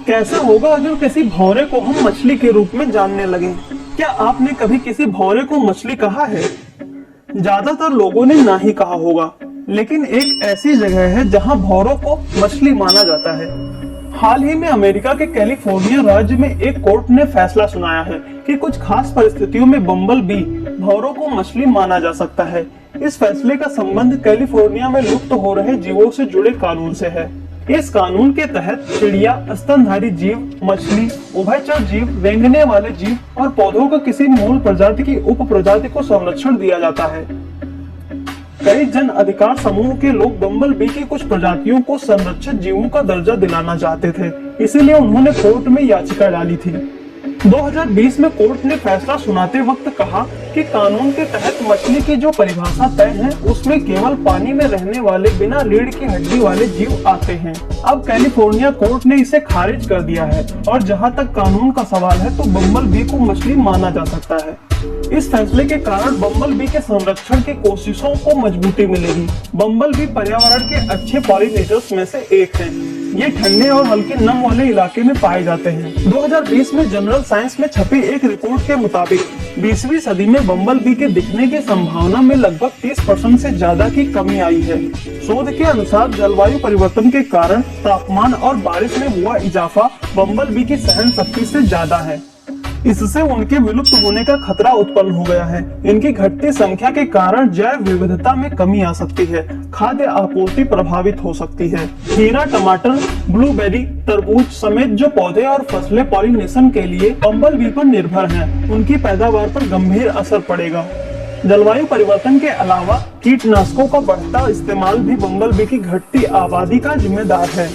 कैसा होगा अगर किसी भौरे को हम मछली के रूप में जानने लगे? क्या आपने कभी किसी भौरे को मछली कहा है? ज्यादातर लोगों ने ना ही कहा होगा, लेकिन एक ऐसी जगह है जहां भौरों को मछली माना जाता है। हाल ही में अमेरिका के कैलिफोर्निया राज्य में एक कोर्ट ने फैसला सुनाया है कि कुछ खास परिस्थितियों में बम्बल बी भौरों को मछली माना जा सकता है। इस फैसले का संबंध कैलिफोर्निया में लुप्त हो रहे जीवों से जुड़े कानून से है। इस कानून के तहत चिड़िया, स्तनधारी जीव, मछली, उभयचर जीव, रेंगने वाले जीव और पौधों का किसी मूल प्रजाति की उप प्रजाति को संरक्षण दिया जाता है। कई जन अधिकार समूह के लोग बम्बल बी की कुछ प्रजातियों को संरक्षित जीवों का दर्जा दिलाना चाहते थे, इसीलिए उन्होंने कोर्ट में याचिका डाली थी। 2020 में कोर्ट ने फैसला सुनाते वक्त कहा कि कानून के तहत मछली की जो परिभाषा तय है उसमें केवल पानी में रहने वाले बिना रीढ़ की हड्डी वाले जीव आते हैं। अब कैलिफोर्निया कोर्ट ने इसे खारिज कर दिया है और जहां तक कानून का सवाल है तो बम्बल बी को मछली माना जा सकता है। इस फैसले के कारण बम्बल बी के संरक्षण की कोशिशों को मजबूती मिलेगी। बम्बल बी पर्यावरण के अच्छे पॉलिनेटर्स में से एक है। ये ठंडे और हल्के नम वाले इलाके में पाए जाते हैं। 2020 में जनरल साइंस में छपी एक रिपोर्ट के मुताबिक 20वीं सदी में बम्बल बी के दिखने की संभावना में लगभग 30% से ज्यादा की कमी आई है। शोध के अनुसार जलवायु परिवर्तन के कारण तापमान और बारिश में हुआ इजाफा बम्बल बी की सहन शक्ति से ज्यादा है। इससे उनके विलुप्त होने का खतरा उत्पन्न हो गया है। इनकी घटती संख्या के कारण जैव विविधता में कमी आ सकती है, खाद्य आपूर्ति प्रभावित हो सकती है। खीरा, टमाटर, ब्लूबेरी, तरबूज समेत जो पौधे और फसलें पॉलिनेशन के लिए बम्बल बी पर निर्भर हैं, उनकी पैदावार पर गंभीर असर पड़ेगा। जलवायु परिवर्तन के अलावा कीटनाशकों का बढ़ता इस्तेमाल भी बम्बल बी की घटती आबादी का जिम्मेदार है।